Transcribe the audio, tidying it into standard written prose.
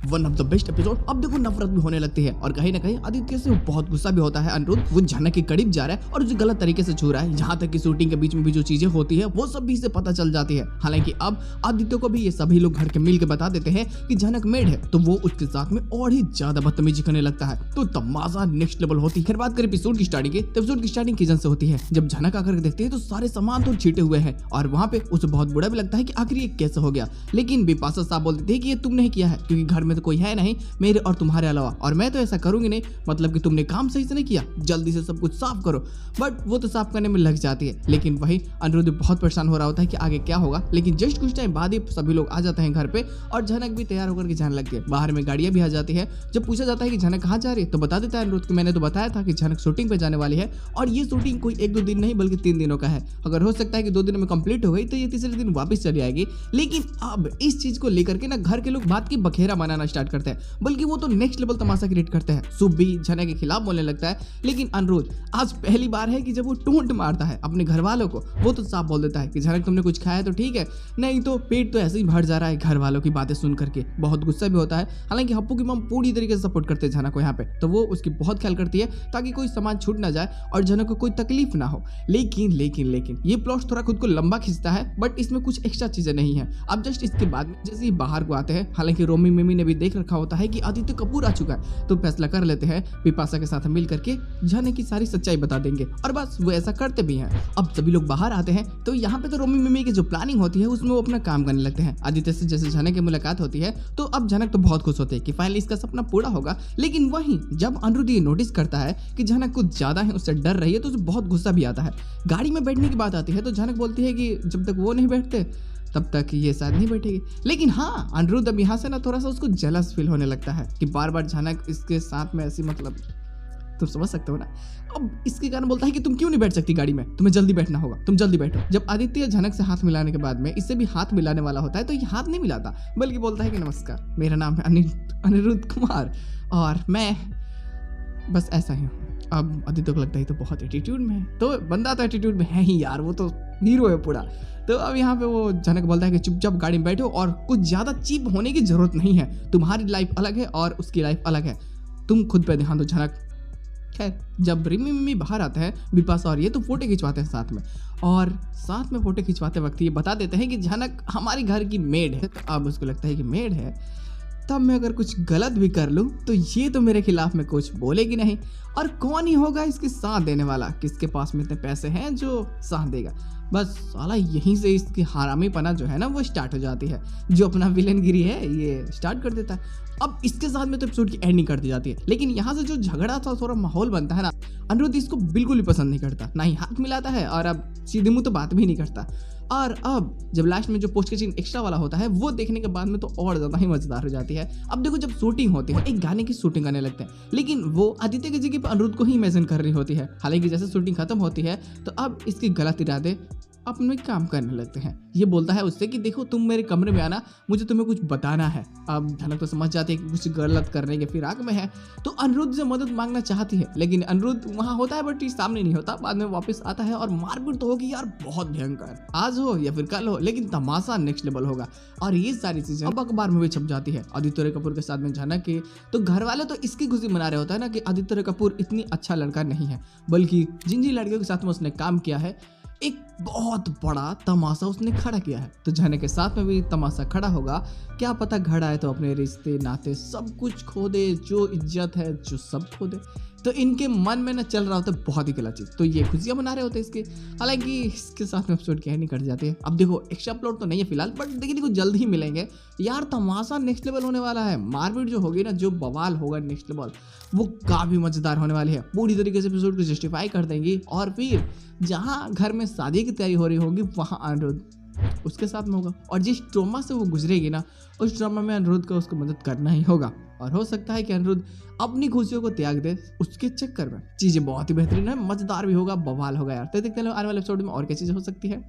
One of the best episode. अब देखो नफरत भी होने लगती है और कहीं ना कहीं आदित्य से बहुत गुस्सा भी होता है अनिरुद्ध। वो झनक के करीब जा रहा है और उसे गलत तरीके से छू रहा है। यहाँ तक कि शूटिंग के बीच में भी जो चीजें होती है वो सब भी इसे पता चल जाती है। हालांकि अब आदित्य को भी ये सभी लोग घर के मिल के बता देते हैं कि झनक मेड है, तो वो उसके साथ में और ही ज्यादा बदतमीजी करने लगता है। तो तमाशा नेक्स्ट लेवल होती है। खैर बात करें एपिसोड की स्टार्टिंग की, तो एपिसोड की स्टार्टिंग किचन से होती है। जब झनक आकर देखती है तो सारे सामान तो छीटे हुए हैं और वहाँ पे उसे बहुत बुरा भी लगता है कि आखिर ये कैसे हो गया। लेकिन बिपाशा साहब बोल देती है कि ये तुमने किया है, क्योंकि घर में तो कोई है नहीं मेरे और तुम्हारे अलावा, और मैं तो ऐसा करूंगी नहीं, मतलब कि तुमने काम सही से नहीं किया, जल्दी से सब कुछ साफ करो। बट वो तो साफ करने में लग जाती है। लेकिन वही अनिरुद्ध बहुत परेशान हो रहा होता है कि आगे क्या होगा। लेकिन जस्ट कुछ टाइम बाद ही सभी लोग आ जाते हैं घर पे और झनक भी तैयार होकर के जाने लगती है। बाहर में गाड़ियां भी आ जाती है। जब पूछा जाता है कि झनक कहाँ जा रही है तो बता देता है अनिरुद्ध कि मैंने तो बताया था कि झनक शूटिंग पे जाने वाली है, और ये शूटिंग कोई 1-2 दिन नहीं बल्कि 3 दिनों का है। अगर हो सकता है कि 2 दिनों में कंप्लीट हो गई तो ये तीसरे दिन वापस चली आएगी। लेकिन अब इस चीज को लेकर के ना घर के लोग बात की बखेरा बनाना स्टार्ट करते हैं, बल्कि वो तो नेक्स्ट लेवल तमाशा क्रिएट करते हैं। सुब भी झनक के खिलाफ बोलने लगता है। लेकिन अनिरुद्ध आज पहली बार है कि जब वो टोंट मारता है अपने घर वालों को, वो तो साफ बोल देता है कि झनक तुमने कुछ खाया तो ठीक है, नहीं तो पेट तो ऐसे ही भर जा रहा है घर वालों की बातें सुन करके। बहुत गुस्सा भी होता है। हालांकि हप्पू की मम पूरी तरीके से सपोर्ट करते हैं झनक को यहाँ पे, तो वो उसकी बहुत ख्याल करती है ताकि कोई सामान छूट ना जाए और झनक को कोई तकलीफ ना हो। लेकिन लेकिन लेकिन ये प्लॉट थोड़ा खुद को लंबा खींचता है, बट इसमें कुछ एक्स्ट्रा चीजें नहीं है। अब जस्ट इसके बाद जैसे ही बाहर को आते हैं, हालांकि रोमी मिमी ने भी देख रखा होता है कि आदित्य कपूर आ चुका है, तो फैसला कर लेते हैं बिपाशा के साथ मिल करके झनक की सारी सच्चाई बता देंगे, और बस वो ऐसा करते भी हैं। अब सभी लोग बाहर आते हैं तो यहाँ पे तो रोमी मिमी की जो प्लानिंग होती है उसमें वो अपना काम करने लगते हैं। आदित्य से जैसे झनक की मुलाकात होती है तो अब झनक तो बहुत खुश होते हैं कि फाइनली इसका सपना पूरा होगा। लेकिन वहीं जब अनिरुद्ध ये नोटिस करता है कि झनक कुछ ज्यादा है उससे डर रही है तो उसे बहुत गुस्सा भी आता है। गाड़ी में बैठने की बात आती है तो झनक बोलती है कि जब तक वो नहीं बैठते तब तक ये शायद नहीं बैठेगी। लेकिन हाँ, अनिरुद्ध अब यहाँ से ना थोड़ा सा उसको जेलस फील होने लगता है कि बार बार झनक इसके साथ में ऐसी, मतलब तुम समझ सकते हो ना। अब इसके कारण बोलता है कि तुम क्यों नहीं बैठ सकती गाड़ी में, तुम्हें जल्दी बैठना होगा, तुम जल्दी बैठो। जब आदित्य झनक से हाथ मिलाने के बाद में इससे भी हाथ मिलाने वाला होता है तो ये हाथ नहीं मिलाता, बल्कि बोलता है कि नमस्कार, मेरा नाम है अनिरुद्ध कुमार और मैं बस ऐसा ही हूँ। अब आदित्य को लगता है तो बहुत एटीट्यूड में है, तो बंदा तो एटीट्यूड में है ही यार, वो तो हीरो है पूरा। तो अब यहाँ पे वो झनक बोलता है कि चुपचाप गाड़ी में बैठो और कुछ ज्यादा चीप होने की जरूरत नहीं है, तुम्हारी लाइफ अलग है और उसकी लाइफ अलग है, तुम खुद पे ध्यान दो झनक। खैर जब रिमी मिमी बाहर आते हैं बिपाशा और ये तो फोटो खिंचवाते हैं साथ में, और साथ में फोटो खिंचवाते वक्त ये बता देते हैं कि झनक हमारी घर की मेड है। तो अब उसको लगता है कि मेड है तब मैं अगर कुछ गलत भी कर लूं तो ये तो मेरे खिलाफ में कुछ बोलेगी नहीं, और कौन ही होगा इसके साथ देने वाला, किसके पास में इतने पैसे हैं जो साथ देगा। बस साला यहीं से इसकी हरामीपना जो है ना वो स्टार्ट हो जाती है, जो अपना विलेनगिरी है ये स्टार्ट कर देता है। अब इसके साथ में तो एपिसोड की एंडिंग कर दी जाती है। लेकिन यहाँ से जो झगड़ा था थोड़ा माहौल बनता है ना, अनिरुद्ध इसको बिल्कुल भी पसंद नहीं करता, ना ही हाथ मिलाता है और अब सीधे मुंह तो बात भी नहीं करता। और अब जब लास्ट में जो पोस्ट के सीन एक्स्ट्रा वाला होता है वो देखने के बाद में तो और ज्यादा ही मजेदार हो जाती है। अब देखो जब शूटिंग होती है एक गाने की शूटिंग करने लगते हैं, लेकिन वो आदित्य की जगह पर अनिरुद्ध को ही इमेजिन कर रही होती है। हालांकि जैसे शूटिंग खत्म होती है तो अब इसके गलत इरादे अपने काम करने लगते हैं। ये बोलता है उससे कि देखो तुम मेरे कमरे में आना, मुझे तुम्हें कुछ बताना है। अब झनक तो समझ जाती है कि कुछ गलत करने के फिराक में है, तो अनिरुद्ध से मदद मांगना चाहती है। लेकिन अनिरुद्ध वहां होता है बट सामने नहीं होता, बाद में वापस आता है और मारपीट तो होगी यार बहुत भयंकर, आज हो या फिर कल हो, लेकिन तमाशा नेक्स्ट लेवल होगा। और ये सारी चीजें अब अखबार में भी छप जाती है आदित्य कपूर के साथ में झनक के। तो घर वाले तो इसकी खुशी मना रहे होता है ना कि आदित्य कपूर इतनी अच्छा लड़का नहीं है, बल्कि जिन जिन लड़कियों के साथ में उसने काम किया है एक बहुत बड़ा तमाशा उसने खड़ा किया है। तो झनक के साथ में भी तमाशा खड़ा होगा, क्या पता घर आए तो अपने रिश्ते नाते सब कुछ खो दे, जो इज्जत है जो सब खो दे। तो इनके मन में ना चल रहा होता है बहुत ही गलत चीज, तो ये खुशियां मना रहे होते हैं इसके। हालांकि इसके साथ में एपिसोड की एंडिंग कर जाती है। अब देखो एक्स्ट्रा प्लॉट तो नहीं है फिलहाल, बट देखिए जल्द ही मिलेंगे यार, तमाशा नेक्स्ट लेवल होने वाला है। मारपीट जो होगी ना, जो बवाल होगा नेक्स्ट लेवल, वो काफी मजेदार होने वाली है। पूरी तरीके से एपिसोड को जस्टिफाई कर देंगी, और फिर जहां घर में शादी की तैयारी हो रही होगी वहां अनिरुद्ध उसके साथ में होगा, और जिस ट्रॉमा से वो गुजरेगी ना उस ट्रॉमा में अनिरुद्ध को उसको मदद करना ही होगा। और हो सकता है कि अनिरुद्ध अपनी खुशियों को त्याग दे उसके चक्कर में। चीजें बहुत ही बेहतरीन है, मजेदार भी होगा, बवाल होगा यार। तो देखते हैं आने वाले एपिसोड में और क्या चीजें हो सकती है।